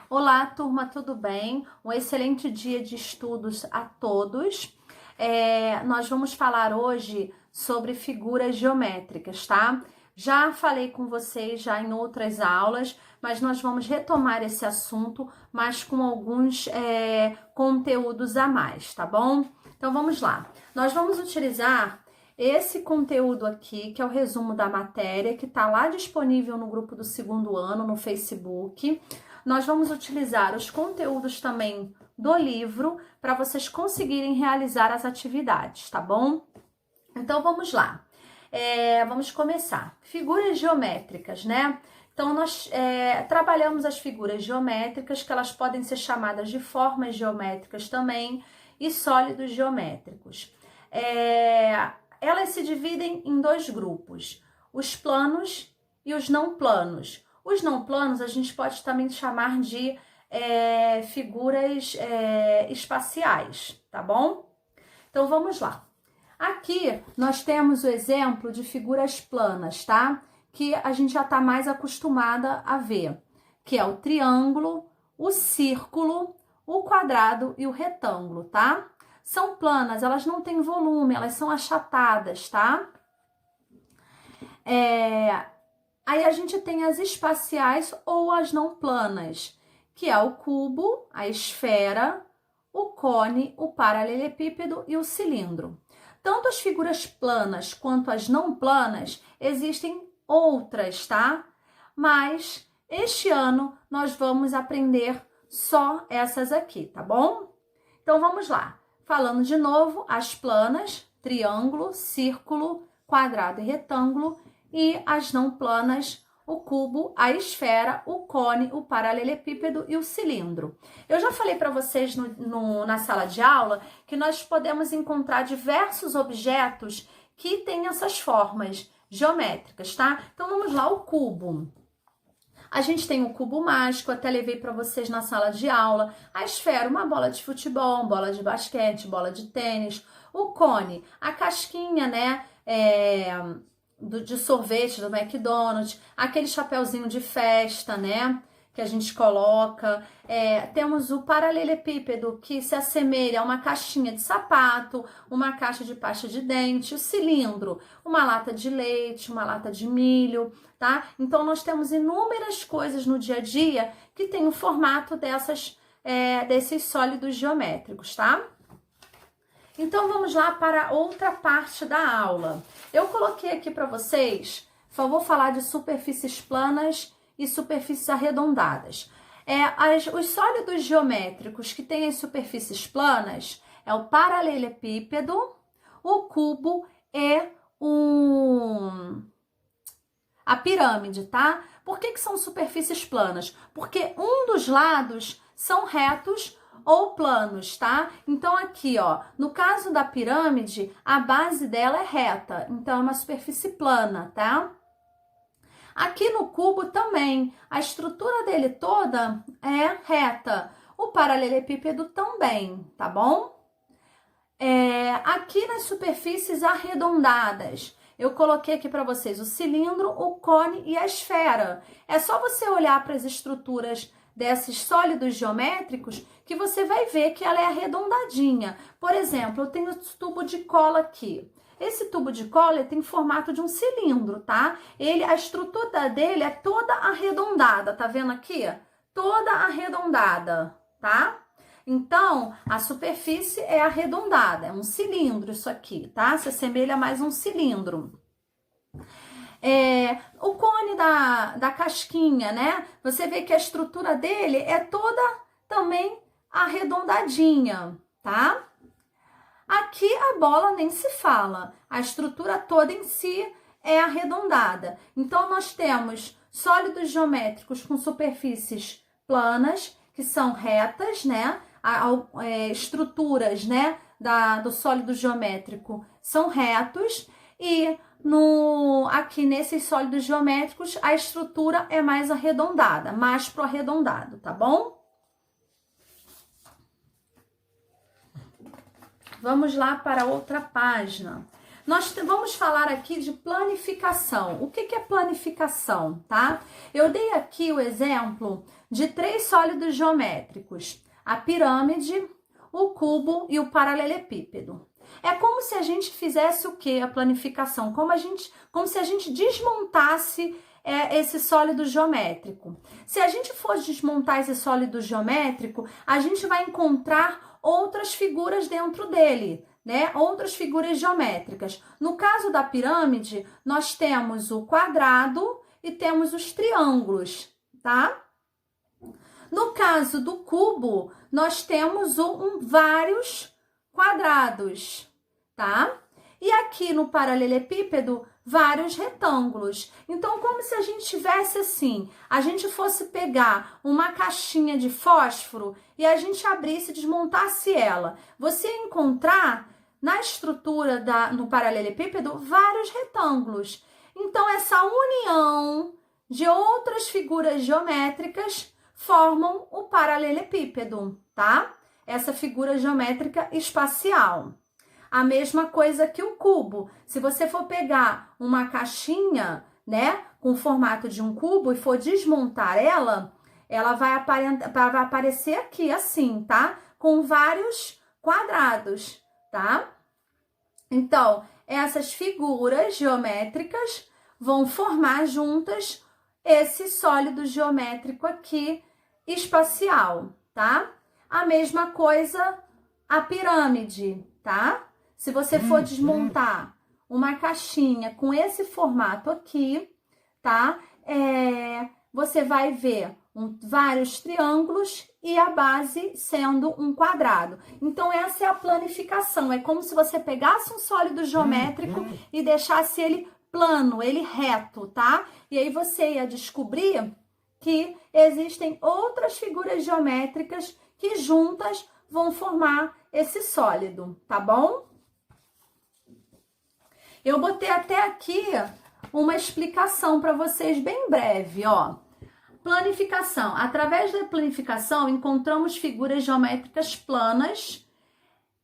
Olá, turma, tudo bem? Um excelente dia de estudos a todos. Nós vamos falar hoje sobre figuras geométricas, tá? Já falei com vocês já em outras aulas, mas nós vamos retomar esse assunto, mas com alguns conteúdos a mais, tá bom? Então vamos lá. Nós vamos utilizar esse conteúdo aqui, que é o resumo da matéria, que está lá disponível no grupo do segundo ano, no Facebook. Nós vamos utilizar os conteúdos também do livro para vocês conseguirem realizar as atividades, tá bom? Então vamos lá. Vamos começar. Figuras geométricas, né? Então nós trabalhamos as figuras geométricas, que elas podem ser chamadas de formas geométricas também, e sólidos geométricos. Elas se dividem em dois grupos, os planos e os não planos. Os não planos a gente pode também chamar de figuras espaciais, tá bom? Então vamos lá. Aqui nós temos o exemplo de figuras planas, tá? Que a gente já está mais acostumada a ver, que é o triângulo, o círculo, o quadrado e o retângulo, tá? São planas, elas não têm volume, elas são achatadas, tá? Aí a gente tem as espaciais ou as não planas, que é o cubo, a esfera, o cone, o paralelepípedo e o cilindro. Tanto as figuras planas quanto as não planas, existem outras, tá? Mas este ano nós vamos aprender só essas aqui, tá bom? Então vamos lá. Falando de novo, as planas, triângulo, círculo, quadrado e retângulo, e as não planas, o cubo, a esfera, o cone, o paralelepípedo e o cilindro. Eu já falei para vocês na sala de aula que nós podemos encontrar diversos objetos que têm essas formas geométricas, tá? Então vamos lá, o cubo. A gente tem o cubo mágico, até levei para vocês na sala de aula. A esfera, uma bola de futebol, bola de basquete, bola de tênis. O cone, a casquinha, né, de sorvete do McDonald's. Aquele chapeuzinho de festa, né, que a gente coloca. Temos o paralelepípedo, que se assemelha a uma caixinha de sapato, uma caixa de pasta de dente. O cilindro, uma lata de leite, uma lata de milho, tá? Então, nós temos inúmeras coisas no dia a dia que tem o formato desses sólidos geométricos, tá? Então, vamos lá para outra parte da aula. Eu coloquei aqui para vocês, vou falar de superfícies planas e superfícies arredondadas. Os sólidos geométricos que têm as superfícies planas é o paralelepípedo, o cubo e a pirâmide, tá? Por que são superfícies planas? Porque um dos lados são retos ou planos, tá? Então aqui, ó, no caso da pirâmide, a base dela é reta, então é uma superfície plana, tá? Aqui no cubo também, a estrutura dele toda é reta. O paralelepípedo também, tá bom? Aqui nas superfícies arredondadas, eu coloquei aqui para vocês o cilindro, o cone e a esfera. É só você olhar para as estruturas desses sólidos geométricos que você vai ver que ela é arredondadinha. Por exemplo, eu tenho esse tubo de cola aqui. Esse tubo de cola tem formato de um cilindro, tá? A estrutura dele é toda arredondada, tá vendo aqui? Toda arredondada, tá? Então, a superfície é arredondada, é um cilindro isso aqui, tá? Se assemelha mais a um cilindro. O cone da casquinha, né? Você vê que a estrutura dele é toda também arredondadinha, tá? Aqui a bola nem se fala, a estrutura toda em si é arredondada. Então, nós temos sólidos geométricos com superfícies planas, que são retas, né? Estruturas, né, do sólido geométrico são retos, e aqui nesses sólidos geométricos a estrutura é mais arredondada, mais pro arredondado, tá bom? Vamos lá para outra página. Nós vamos falar aqui de planificação. O que é planificação, tá? Eu dei aqui o exemplo de 3 sólidos geométricos: a pirâmide, o cubo e o paralelepípedo. É como se a gente fizesse o quê? A planificação, como se a gente desmontasse esse sólido geométrico. Se a gente for desmontar esse sólido geométrico, a gente vai encontrar outras figuras dentro dele, né? Outras figuras geométricas. No caso da pirâmide, nós temos o quadrado e temos os triângulos, tá? No caso do cubo, nós temos vários quadrados, tá? E aqui no paralelepípedo, vários retângulos. Então, como se a gente tivesse assim, a gente fosse pegar uma caixinha de fósforo e a gente abrisse e desmontasse ela. Você ia encontrar na estrutura no paralelepípedo vários retângulos. Então, essa união de outras figuras geométricas formam o paralelepípedo, tá? Essa figura geométrica espacial. A mesma coisa que o cubo. Se você for pegar uma caixinha, né, com o formato de um cubo e for desmontar ela vai aparecer aqui assim, tá? Com vários quadrados, tá? Então, essas figuras geométricas vão formar juntas esse sólido geométrico aqui espacial, tá? A mesma coisa a pirâmide, tá? Se você for desmontar uma caixinha com esse formato aqui, tá? Você vai ver vários triângulos e a base sendo um quadrado. Então, essa é a planificação. É como se você pegasse um sólido geométrico e deixasse ele plano, ele reto, tá? E aí você ia descobrir que existem outras figuras geométricas que juntas vão formar esse sólido, tá bom? Eu botei até aqui uma explicação para vocês bem breve, ó. Planificação. Através da planificação, encontramos figuras geométricas planas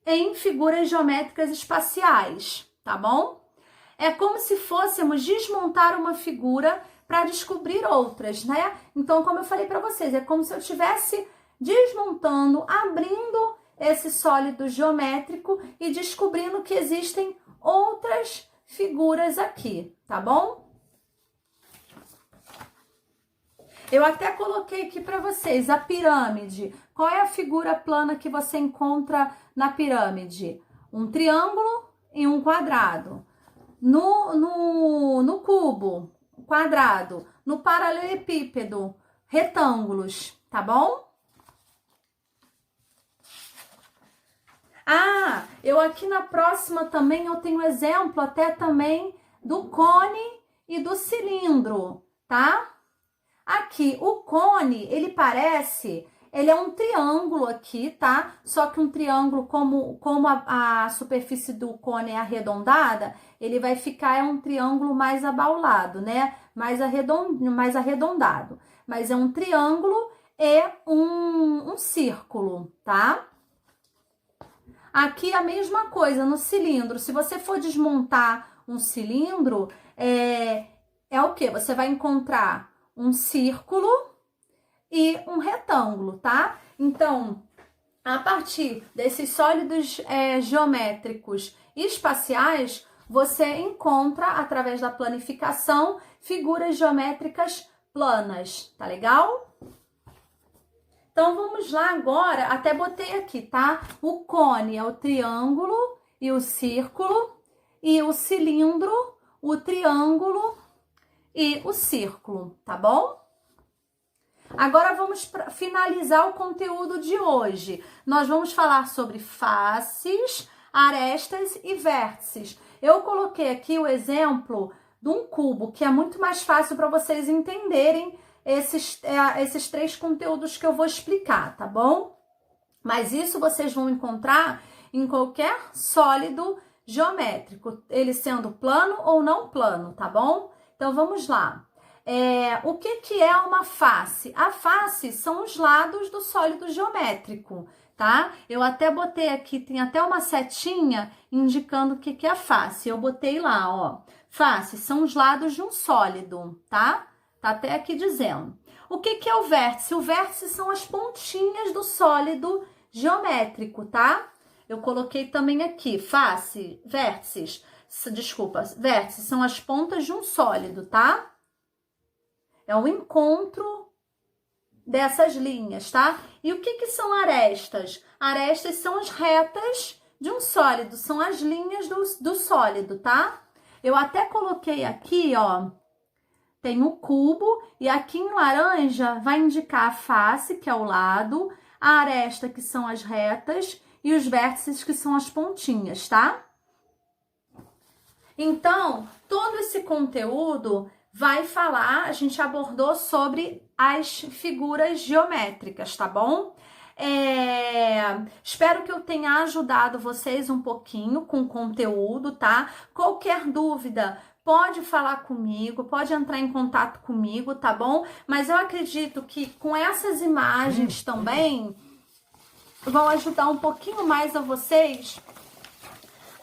em figuras geométricas espaciais, tá bom? É como se fôssemos desmontar uma figura para descobrir outras, né? Então, como eu falei para vocês, é como se eu estivesse desmontando, abrindo esse sólido geométrico e descobrindo que existem outras figuras aqui, tá bom? Eu até coloquei aqui para vocês a pirâmide. Qual é a figura plana que você encontra na pirâmide? Um triângulo e um quadrado. No cubo, quadrado. No paralelepípedo, retângulos, tá bom? Ah, eu aqui na próxima também eu tenho exemplo até também do cone e do cilindro, tá? Aqui, o cone, ele é um triângulo aqui, tá? Só que um triângulo, como a superfície do cone é arredondada, ele vai ficar um triângulo mais abaulado, né? Mais arredondado. Mas é um triângulo e um círculo, tá? Aqui a mesma coisa no cilindro. Se você for desmontar um cilindro, é o quê? Você vai encontrar um círculo e um retângulo, tá? Então, a partir desses sólidos geométricos espaciais, você encontra, através da planificação, figuras geométricas planas, tá legal? Então, vamos lá agora, até botei aqui, tá? O cone é o triângulo e o círculo, e o cilindro, o triângulo e o círculo, tá bom? Agora vamos finalizar o conteúdo de hoje. Nós vamos falar sobre faces, arestas e vértices. Eu coloquei aqui o exemplo de um cubo, que é muito mais fácil para vocês entenderem esses 3 conteúdos que eu vou explicar, tá bom? Mas isso vocês vão encontrar em qualquer sólido geométrico, ele sendo plano ou não plano, tá bom? Então, vamos lá. O que é uma face? A face são os lados do sólido geométrico, tá? Eu até botei aqui, tem até uma setinha indicando o que que é face. Eu botei lá, ó. Face são os lados de um sólido, tá? Tá até aqui dizendo. O que que é o vértice? O vértice são as pontinhas do sólido geométrico, tá? Eu coloquei também aqui, face, vértices, desculpa, vértices são as pontas de um sólido, tá? É o encontro dessas linhas, tá? E o que que são arestas? Arestas são as retas de um sólido, são as linhas do sólido, tá? Eu até coloquei aqui, ó, tem o cubo e aqui em laranja vai indicar a face, que é o lado, a aresta, que são as retas, e os vértices, que são as pontinhas, tá? Então, todo esse conteúdo vai falar, a gente abordou sobre as figuras geométricas, tá bom? Espero que eu tenha ajudado vocês um pouquinho com o conteúdo, tá? Qualquer dúvida, pode falar comigo, pode entrar em contato comigo, tá bom? Mas eu acredito que com essas imagens também vão ajudar um pouquinho mais a vocês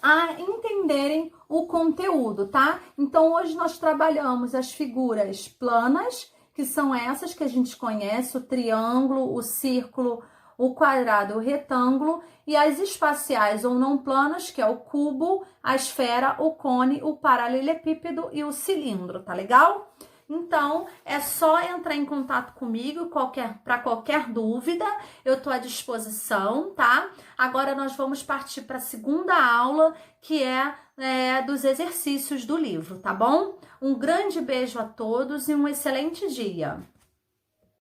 a entenderem o conteúdo, tá? Então, hoje nós trabalhamos as figuras planas, que são essas que a gente conhece, o triângulo, o círculo, o quadrado, o retângulo, e as espaciais ou não planas, que é o cubo, a esfera, o cone, o paralelepípedo e o cilindro, tá legal? Então, é só entrar em contato comigo para qualquer dúvida, eu tô à disposição, tá? Agora nós vamos partir para a segunda aula, que é dos exercícios do livro, tá bom? Um grande beijo a todos e um excelente dia!